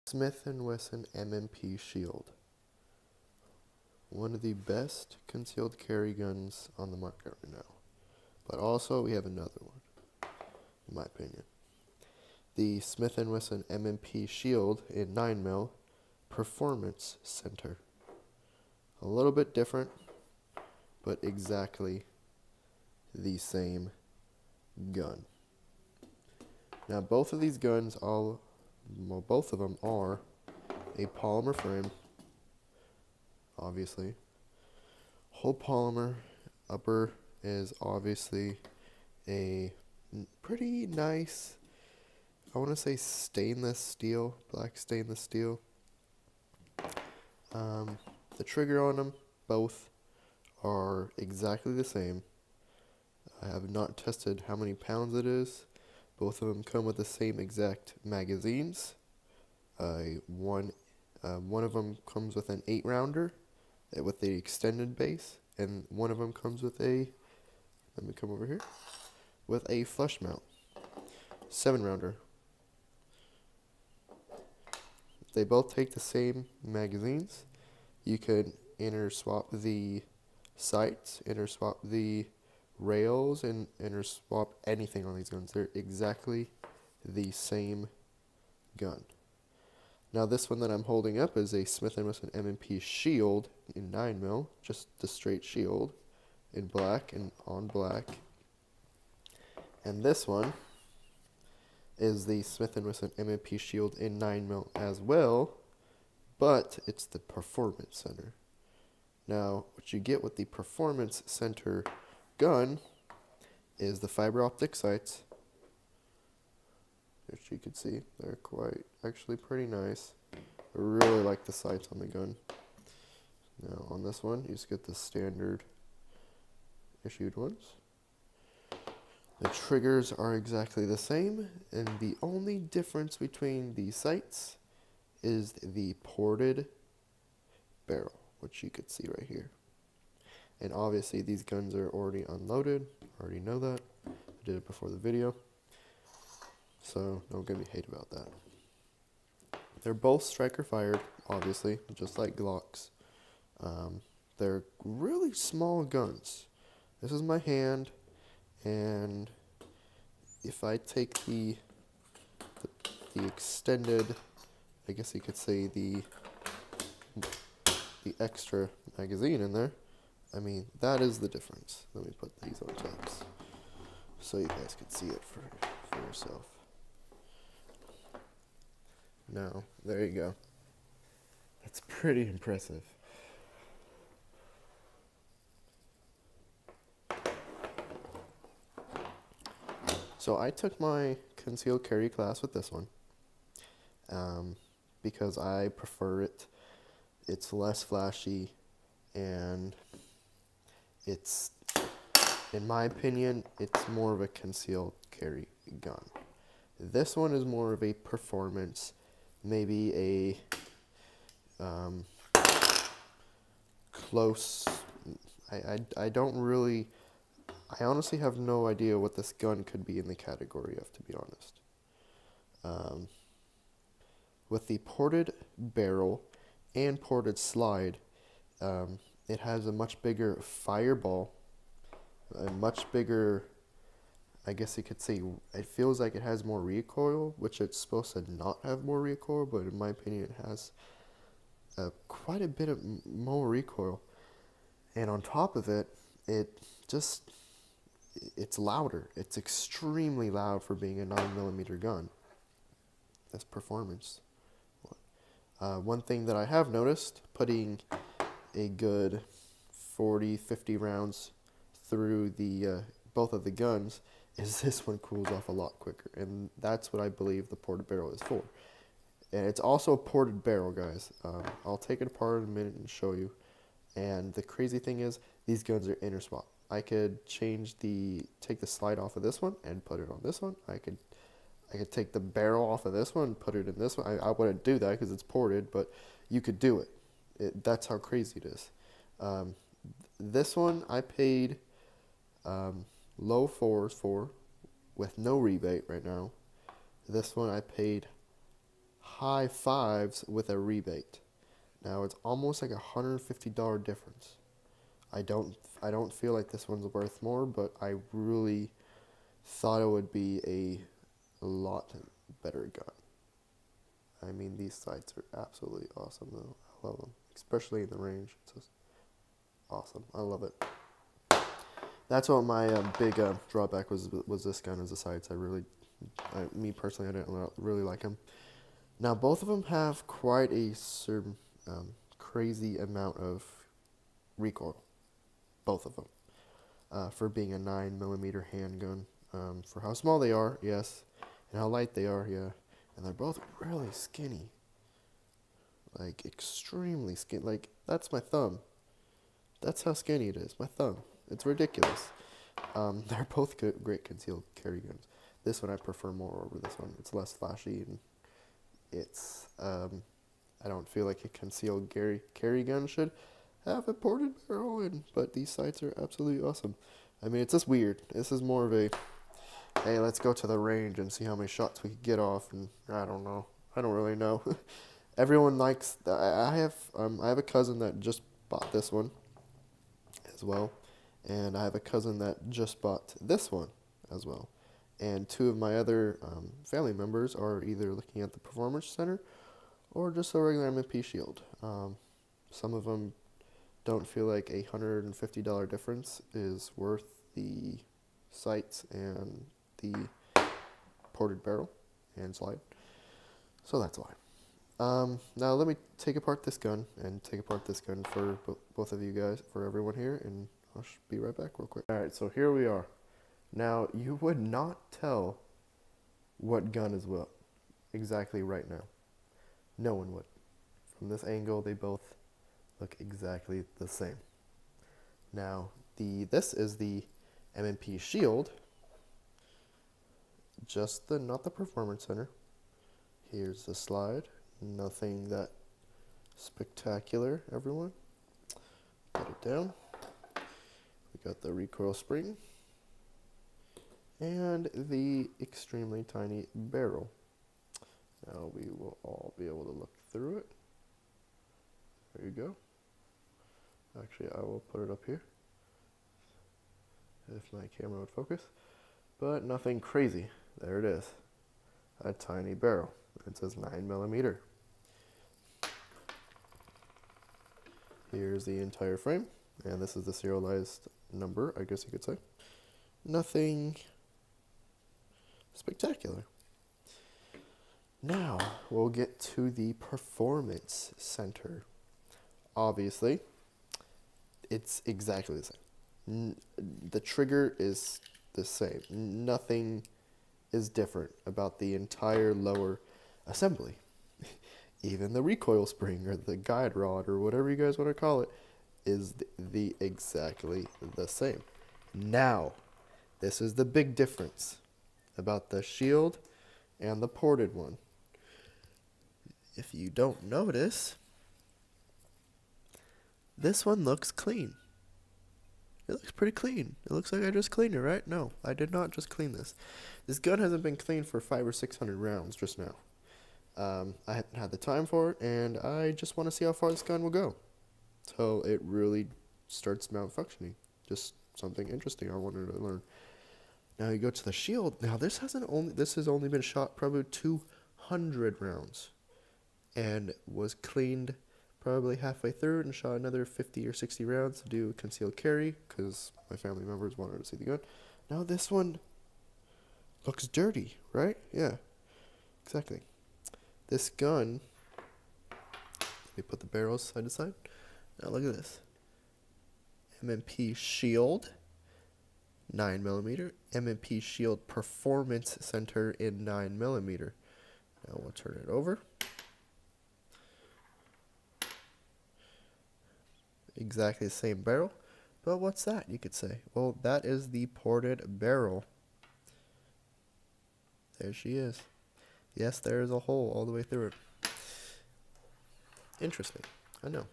Smith & Wesson M&P Shield. One of the best concealed carry guns on the market right now. But also we have another one, in my opinion. The Smith & Wesson M&P Shield in 9mm Performance Center. A little bit different, but exactly the same gun. Now both of these guns, both of them are a polymer frame, obviously. Whole polymer. Upper is obviously a pretty nice, I want to say stainless steel, black stainless steel. The trigger on them, both are exactly the same. I have not tested how many pounds it is. Both of them come with the same exact magazines. One of them comes with an 8-rounder with the extended base, and one of them comes with a, let me come over here, with a flush mount, 7-rounder. They both take the same magazines. You could interswap the sights, interswap the rails, and interswap anything on these guns. They're exactly the same gun. Now this one that I'm holding up is a Smith & Wesson M&P Shield in 9mm, just the straight shield in black and on black. And this one is the Smith & Wesson M&P Shield in 9mm as well, but it's the Performance Center. Now what you get with the Performance Center gun is the fiber optic sights, which you can see they're actually pretty nice. I really like the sights on the gun. Now on this one you just get the standard issued ones. The triggers are exactly the same, and the only difference between the sights is the ported barrel, which you could see right here. And obviously these guns are already unloaded. I already know that. I did it before the video. So don't get me hate about that. They're both striker fired, obviously, just like Glocks. They're really small guns. This is my hand, and if I take the extended, I guess you could say the extra magazine in there, I mean, that is the difference. Let me put these on top so you guys can see it for yourself. Now, there you go. That's pretty impressive. So I took my concealed carry class with this one because I prefer it. It's less flashy, and it's, in my opinion, it's more of a concealed carry gun. This one is more of a performance, maybe a close, I don't really, I honestly have no idea what this gun could be in the category of, to be honest. With the ported barrel and ported slide, it has a much bigger fireball, a much bigger, I guess you could say, it feels like it has more recoil, which it's supposed to not have more recoil, but in my opinion it has quite a bit of more recoil. And on top of it, it's louder. It's extremely loud for being a 9mm gun. That's performance. One thing that I have noticed, putting a good 40-50 rounds through the both of the guns, is this one cools off a lot quicker, and that's what I believe the ported barrel is for. And it's also a ported barrel, guys. I'll take it apart in a minute and show you. And the crazy thing is, these guns are interswap. I could take the slide off of this one and put it on this one. I could take the barrel off of this one and put it in this one. I wouldn't do that because it's ported, but you could do it. That's how crazy it is. This one I paid low fours for, with no rebate right now. This one I paid high fives with a rebate. Now it's almost like $150 difference. I don't feel like this one's worth more, but I really thought it would be a lot better gun. I mean, these sights are absolutely awesome though. I love them, especially in the range. It's just awesome. I love it. That's what my big drawback was this gun as the sights. Me personally, I didn't really like them. Now both of them have quite a crazy amount of recoil. Both of them, for being a 9mm handgun. For how small they are, yes, and how light they are, yeah, and they're both really skinny. Like extremely skinny. Like that's my thumb. That's how skinny it is. My thumb. It's ridiculous. They're both great concealed carry guns. This one I prefer more over this one. It's less flashy, and it's I don't feel like a concealed carry gun should have a ported barrel in, but these sights are absolutely awesome. I mean, it's just weird. This is more of a, hey, let's go to the range and see how many shots we could get off, and I don't know. I don't really know. Everyone likes. I have a cousin that just bought this one as well, and I have a cousin that just bought this one as well, and two of my other family members are either looking at the Performance Center or just a regular M&P Shield. Some of them don't feel like a $150 difference is worth the sights and the ported barrel and slide. So that's why. Now let me take apart this gun and take apart this gun for both of you guys, for everyone here, and I'll be right back real quick. Alright, so here we are. Now, you would not tell what gun is what exactly right now. No one would. From this angle, they both look exactly the same. Now, this is the M&P Shield, not the Performance Center. Here's the slide. Nothing that spectacular, everyone. Put it down. We got the recoil spring and the extremely tiny barrel. Now we will all be able to look through it. There you go. Actually, I will put it up here if my camera would focus. But nothing crazy. There it is. A tiny barrel. It says 9mm. Here's the entire frame, and this is the serialized number, I guess you could say. Nothing spectacular. Now, we'll get to the Performance Center. Obviously, it's exactly the same. The trigger is the same. Nothing is different about the entire lower assembly. Even the recoil spring or the guide rod or whatever you guys want to call it is the exactly the same. Now, this is the big difference about the Shield and the ported one. If you don't notice, this one looks clean. It looks pretty clean. It looks like I just cleaned it, right? No, I did not just clean this. This gun hasn't been cleaned for 500 or 600 rounds just now. I haven't had the time for it, and I just want to see how far this gun will go. So it really starts malfunctioning. Just something interesting I wanted to learn. Now you go to the Shield. Now this has only been shot probably 200 rounds, and was cleaned probably halfway through and shot another 50 or 60 rounds to do concealed carry because my family members wanted to see the gun. Now this one looks dirty, right? Yeah, exactly. This gun, let me put the barrels side to side. Now look at this. M&P Shield, 9mm. M&P Shield Performance Center in 9mm. Now we'll turn it over. Exactly the same barrel. But what's that, you could say? Well, that is the ported barrel. There she is. Yes, there is a hole all the way through it. Interesting. I know.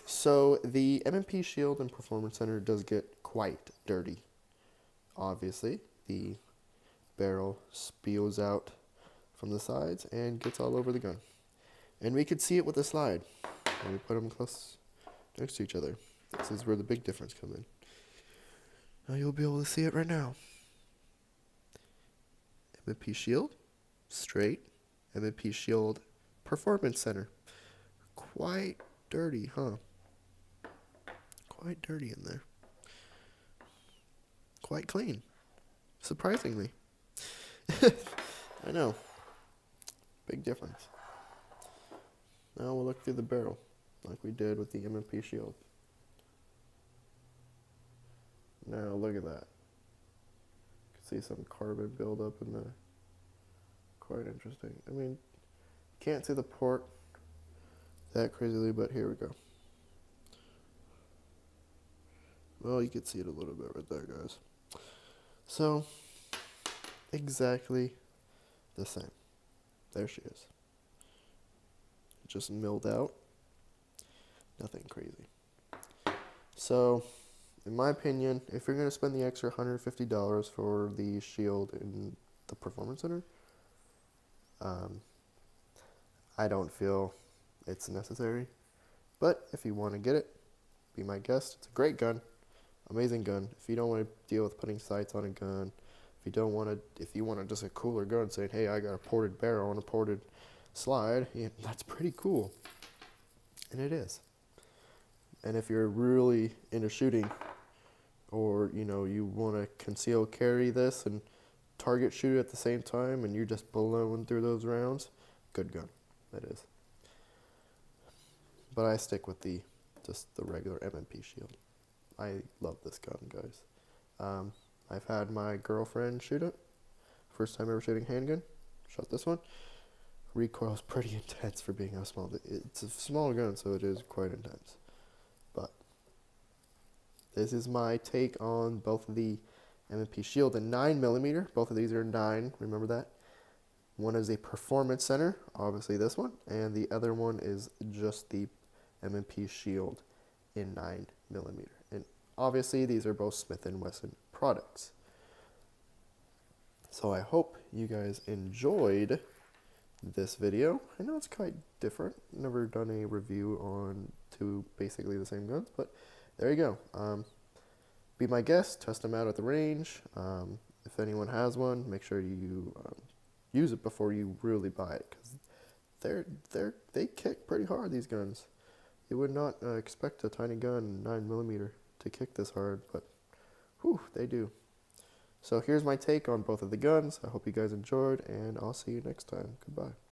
So the M&P Shield and Performance Center does get quite dirty. Obviously, the barrel spews out from the sides and gets all over the gun. And we could see it with the slide when we put them close next to each other. This is where the big difference comes in. Now you'll be able to see it right now. M&P Shield, straight. M&P Shield Performance Center. Quite dirty, huh? Quite dirty in there. Quite clean, surprisingly. I know. Big difference. Now we'll look through the barrel, like we did with the M&P Shield. Now look at that. You can see some carbon buildup in there. Quite interesting. I mean, can't see the port that crazily, but here we go. Well, you can see it a little bit right there, guys. So, exactly the same. There she is. Just milled out. Nothing crazy. So, in my opinion, if you're going to spend the extra $150 for the shield in the Performance Center, I don't feel it's necessary. But if you want to get it, be my guest. It's a great gun. Amazing gun. If you don't want to deal with putting sights on a gun, if you want just a cooler gun, saying, hey, I got a ported barrel and a ported slide, yeah, that's pretty cool. And it is. And if you're really into shooting, or you want to conceal carry this and target shoot at the same time, and you're just blowing through those rounds, good gun. That is. But I stick with just the regular M&P Shield. I love this gun, guys. I've had my girlfriend shoot it. First time ever shooting handgun. Shot this one. Recoil's pretty intense for being a small. It's a small gun, so it is quite intense. But this is my take on both of the M&P Shield and 9mm. Both of these are 9. Remember that. One is a Performance Center, obviously this one, and the other one is just the M&P Shield in 9mm. And obviously these are both Smith & Wesson products. So I hope you guys enjoyed this video. I know it's quite different. Never done a review on two basically the same guns, but there you go. Be my guest, test them out at the range. If anyone has one, make sure you use it before you really buy it, because they kick pretty hard, these guns. You would not expect a tiny gun, 9mm, to kick this hard, but whew, they do. So here's my take on both of the guns. I hope you guys enjoyed, and I'll see you next time. Goodbye.